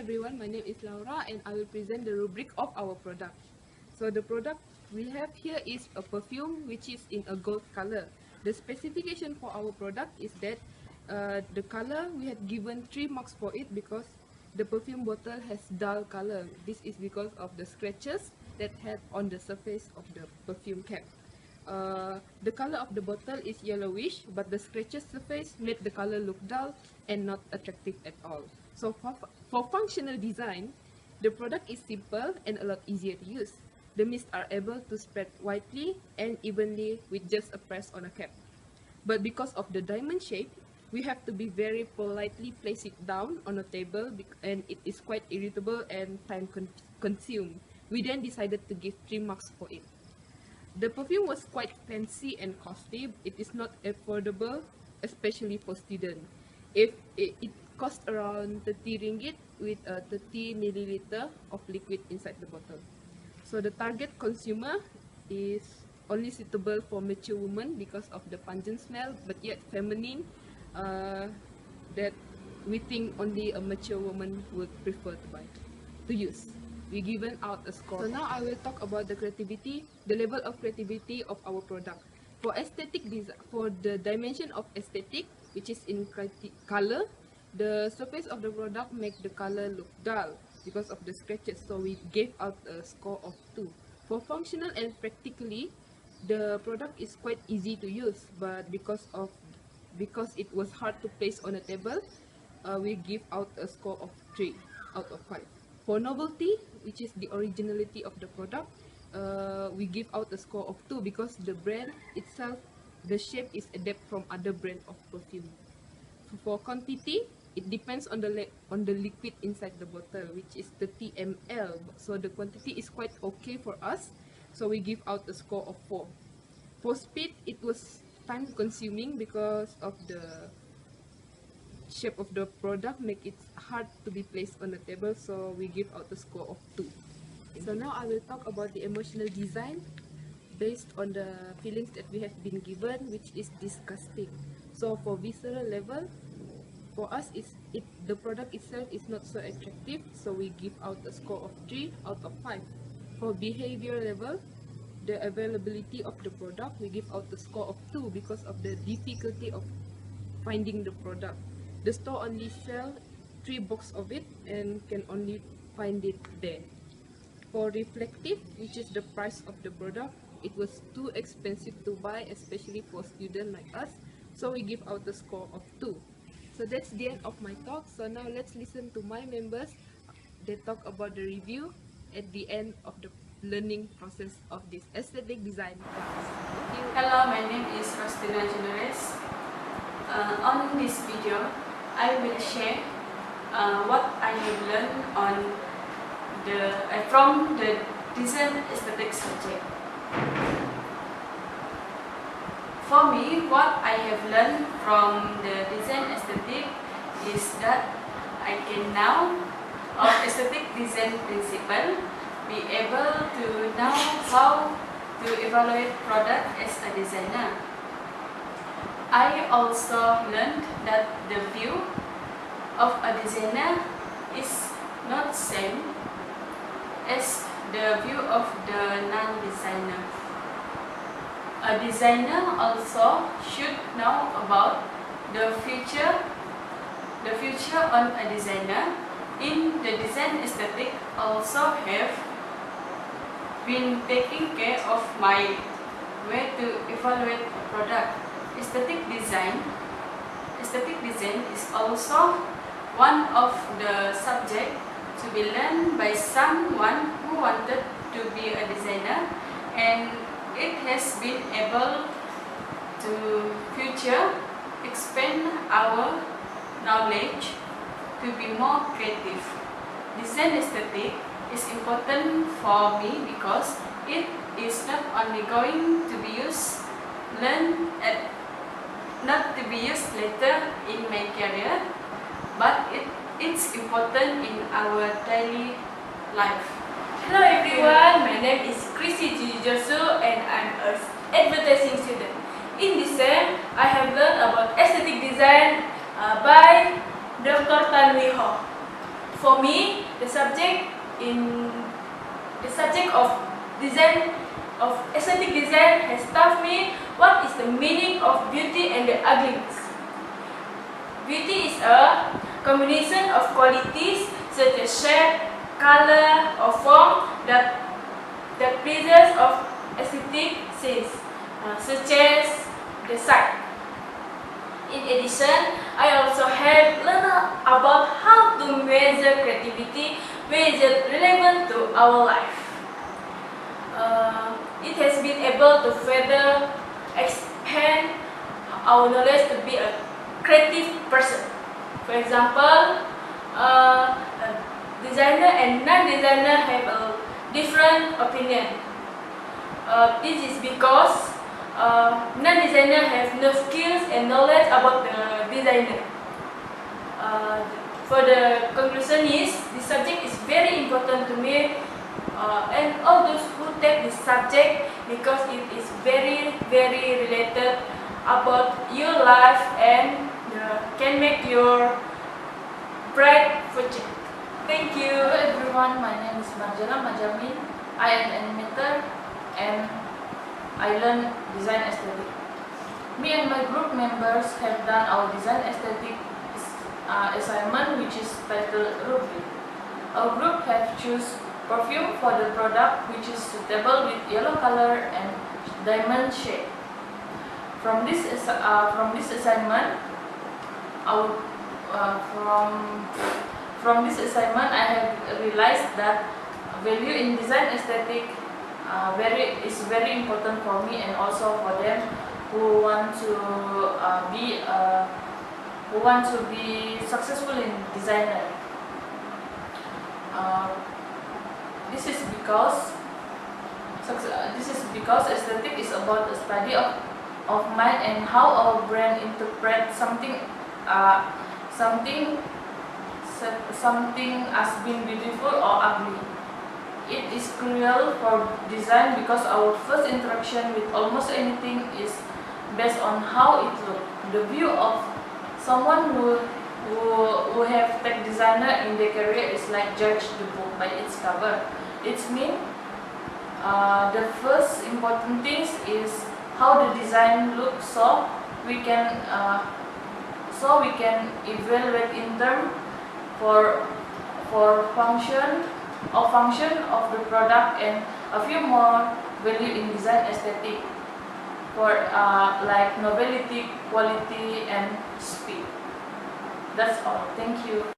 everyone, my name is Laura and I will present the rubric of our product. So the product we have here is a perfume which is in a gold color. The specification for our product is that the color we have given 3 marks for it because the perfume bottle has dull color. This is because of the scratches that had on the surface of the perfume cap. The color of the bottle is yellowish, but the scratches surface made the color look dull and not attractive at all. So for functional design, the product is simple and a lot easier to use. The mists are able to spread widely and evenly with just a press on a cap. But because of the diamond shape, we have to be very politely place it down on a table and it is quite irritable and time consumed. We then decided to give 3 marks for it. The perfume was quite fancy and costly. It is not affordable, especially for students. If it cost around 30 ringgit with a 30 milliliter of liquid inside the bottle. So the target consumer is only suitable for mature women because of the pungent smell, but yet feminine, that we think only a mature woman would prefer to use. We given out a score. So now I will talk about the creativity, the level of creativity of our product. For aesthetic design, for the dimension of aesthetic, which is in color, the surface of the product make the color look dull because of the scratches. So we gave out a score of 2. For functional and practically, the product is quite easy to use, but because it was hard to place on a table, we give out a score of 3 out of 5. For novelty, which is the originality of the product, we give out a score of 2 because the brand itself, the shape is adapted from other brand of perfume. For quantity, it depends on the liquid inside the bottle, which is 30 ml. So the quantity is quite okay for us. So we give out a score of 4. For speed, it was time consuming because of the shape of the product make it hard to be placed on the table, so we give out a score of 2. So now I will talk about the emotional design based on the feelings that we have been given, which is disgusting. So for visceral level, for us the product itself is not so attractive, so we give out a score of 3 out of 5. For behavior level, the availability of the product, we give out a score of 2 because of the difficulty of finding the product. The store only sell 3 boxes of it and can only find it there. For reflective, which is the price of the product, it was too expensive to buy, especially for students like us, so we give out a score of 2. So that's the end of my talk. So now let's listen to my members. They talk about the review at the end of the learning process of this aesthetic design class. Thank you. Hello, my name is Rostina Generes. On this video, I will share what I have learned from the design aesthetic subject. For me, what I have learned from the design aesthetic is that I can now, of aesthetic design principle, be able to know how to evaluate product as a designer. I also learned that the view of a designer is not same as the view of the non-designer. A designer also should know about the future on a designer. In the design aesthetic also have been taking care of my way to evaluate a product. Aesthetic design is also one of the subject to be learned by someone who wanted to be a designer, and it has been able to future expand our knowledge to be more creative. Design aesthetic is important for me because it is not only going to be used not to be used later in my career, but it's important in our daily life. Hello everyone, my name is Chrissy Josu and I'm an advertising student. In this sem, I have learned about aesthetic design by Dr. Tan Wee Ho. For me, the subject of design, of aesthetic design has taught me what is the meaning of beauty and the ugliness. Beauty is a combination of qualities such as shape, color, or form that pleases of aesthetic sense, such as the sight. In addition, I also have learned about how to measure creativity, which is relevant to our life. It has been able to further expand our knowledge to be a creative person. For example, a designer and non-designer have a different opinion. This is because non-designer have no skills and knowledge about the designer. For the conclusion is, this subject is very important to me and all those who take this subject because it is very related about your life and can make your bright future. Thank you. Hello everyone, my name is Marjana Majamin. I am an animator and I learn design aesthetic. Me and my group members have done our design aesthetic assignment, which is titled Rubric. Our group have choose perfume for the product, which is suitable with yellow color and diamond shape. From this assignment, from this assignment, I have realized that value in design aesthetic is very important for me and also for them who want to be successful in designer. This is because aesthetic is about the study of mind and how our brain interprets something as being beautiful or ugly. It is crucial for design because our first interaction with almost anything is based on how it looks. The view of someone who have tech designer in their career is like judge the book by its cover. It means the first important thing is how the design looks, so we can evaluate in terms for function of the product and a few more value in design aesthetic for like novelty, quality and speed. That's all. Thank you.